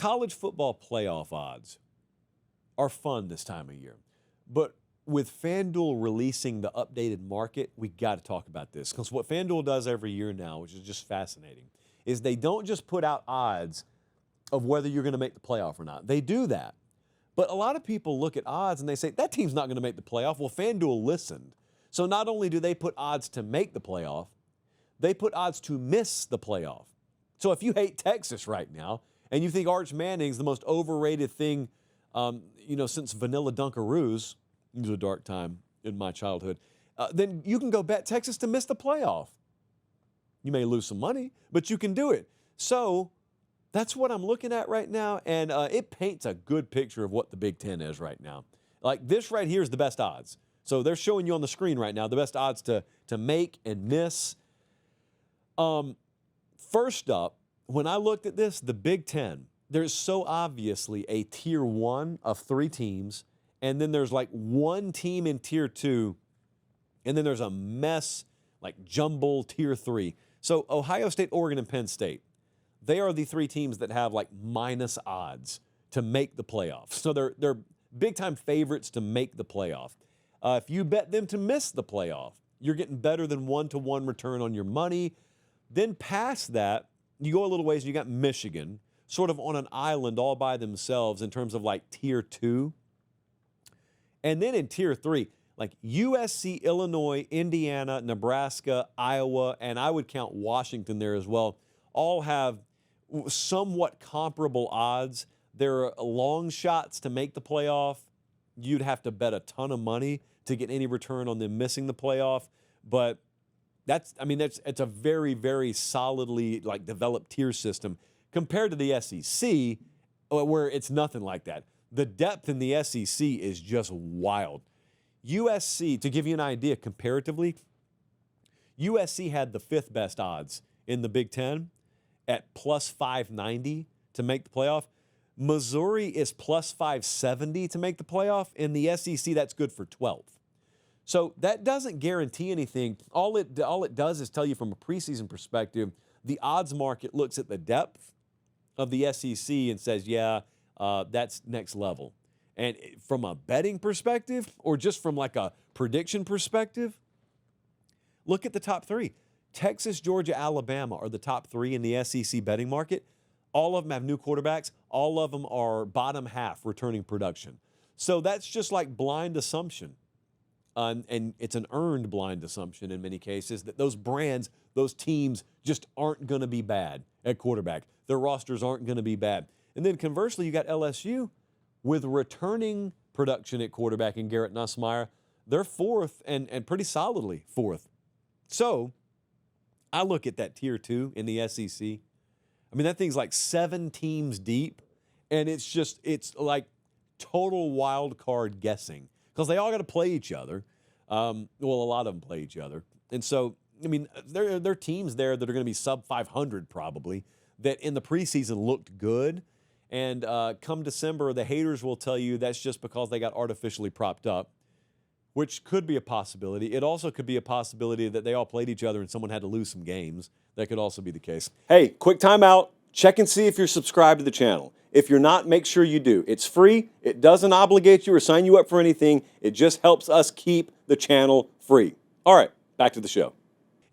college football playoff odds are fun this time of year. But with FanDuel releasing the updated market, we got to talk about this. Because what FanDuel does every year now, which is just fascinating, is they don't just put out odds of whether you're going to make the playoff or not. They do that. But a lot of people look at odds and they say, that team's not going to make the playoff. Well, FanDuel listened. So not only do they put odds to make the playoff, they put odds to miss the playoff. So if you hate Texas right now and you think Arch Manning's the most overrated thing, since Vanilla Dunkaroos, it was a dark time in my childhood, then you can go bet Texas to miss the playoff. You may lose some money, but you can do it. So that's what I'm looking at right now, and it paints a good picture of what the Big Ten is right now. Like this right here is the best odds. So they're showing you on the screen right now the best odds to make and miss. First up, when I looked at this, the Big Ten, there's so obviously a tier 1 of 3 teams, and then there's like one team in tier 2, and then there's a mess, like jumble tier 3. So Ohio State, Oregon, and Penn State, they are the 3 teams that have like minus odds to make the playoffs. So they're big-time favorites to make the playoff. If you bet them to miss the playoff, you're getting better than 1-to-1 return on your money. Then past that, you go a little ways and you got Michigan, sort of on an island all by themselves in terms of like tier 2. And then in tier 3, like USC, Illinois, Indiana, Nebraska, Iowa, and I would count Washington there as well, all have somewhat comparable odds. There are long shots to make the playoff. You'd have to bet a ton of money to get any return on them missing the playoff. But it's a very, very solidly like developed tier system compared to the SEC, where it's nothing like that. The depth in the SEC is just wild. USC, to give you an idea comparatively, USC had the 5th best odds in the Big Ten at plus 590 to make the playoff. Missouri is plus 570 to make the playoff. In the SEC, that's good for 12th. So that doesn't guarantee anything. All it does is tell you from a preseason perspective, the odds market looks at the depth of the SEC and says, that's next level. And from a betting perspective, or just from like a prediction perspective, look at the top 3. Texas, Georgia, Alabama are the top 3 in the SEC betting market. All of them have new quarterbacks. All of them are bottom half returning production. So that's just like blind assumption. And it's an earned blind assumption in many cases that those brands, those teams just aren't going to be bad at quarterback. Their rosters aren't going to be bad. And then conversely, you got LSU with returning production at quarterback in Garrett Nussmeier. They're 4th and pretty solidly 4th. So I look at that tier 2 in the SEC. I mean, that thing's like 7 teams deep, and it's like total wild card guessing because they all got to play each other. A lot of them play each other. And so, I mean, there are teams there that are going to be sub 500 probably that in the preseason looked good. And come December, the haters will tell you that's just because they got artificially propped up, which could be a possibility. It also could be a possibility that they all played each other and someone had to lose some games. That could also be the case. Hey, quick time out. Check and see if you're subscribed to the channel. If you're not, make sure you do. It's free. It doesn't obligate you or sign you up for anything. It just helps us keep the channel free. All right, back to the show.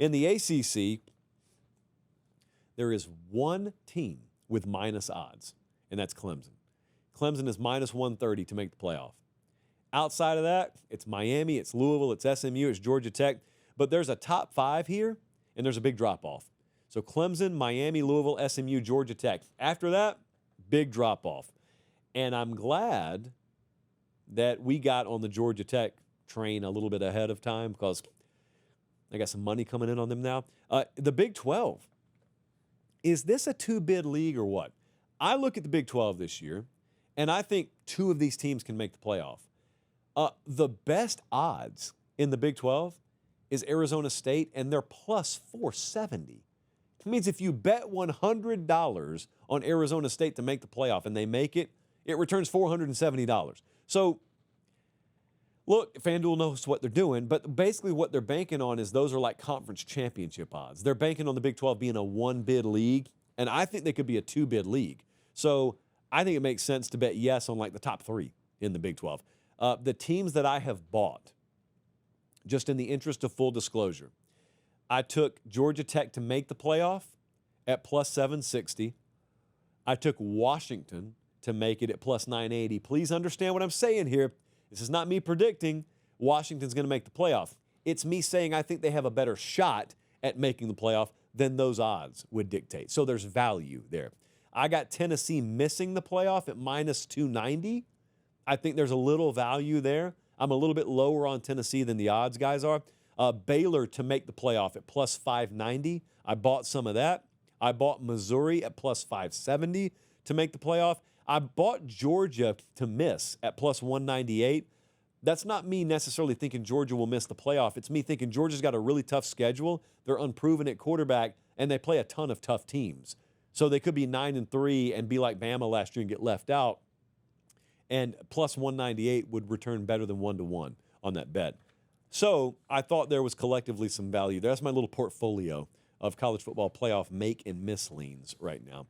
In the ACC, there is one team with minus odds, and that's Clemson. Clemson is minus 130 to make the playoff. Outside of that, it's Miami, it's Louisville, it's SMU, it's Georgia Tech. But there's a top 5 here, and there's a big drop-off. So Clemson, Miami, Louisville, SMU, Georgia Tech. After that, big drop-off. And I'm glad that we got on the Georgia Tech train a little bit ahead of time because I got some money coming in on them now. The Big 12. Is this a 2-bid league or what? I look at the Big 12 this year, and I think 2 of these teams can make the playoff. The best odds in the Big 12 is Arizona State, and they're plus 470. It means if you bet $100 on Arizona State to make the playoff and they make it, it returns $470. So, look, FanDuel knows what they're doing, but basically what they're banking on is those are like conference championship odds. They're banking on the Big 12 being a 1-bid league, and I think they could be a 2-bid league. So I think it makes sense to bet yes on like the top 3 in the Big 12. The teams that I have bought, just in the interest of full disclosure, I took Georgia Tech to make the playoff at plus 760. I took Washington to make it at plus 980. Please understand what I'm saying here. This is not me predicting Washington's going to make the playoff. It's me saying I think they have a better shot at making the playoff than those odds would dictate. So there's value there. I got Tennessee missing the playoff at minus 290. I think there's a little value there. I'm a little bit lower on Tennessee than the odds guys are. Baylor to make the playoff at plus 590. I bought some of that. I bought Missouri at plus 570 to make the playoff. I bought Georgia to miss at plus 198. That's not me necessarily thinking Georgia will miss the playoff. It's me thinking Georgia's got a really tough schedule. They're unproven at quarterback, and they play a ton of tough teams. So they could be 9-3 and be like Bama last year and get left out. And plus 198 would return better than 1-1 on that bet. So I thought there was collectively some value there. That's my little portfolio of college football playoff make and miss leans right now.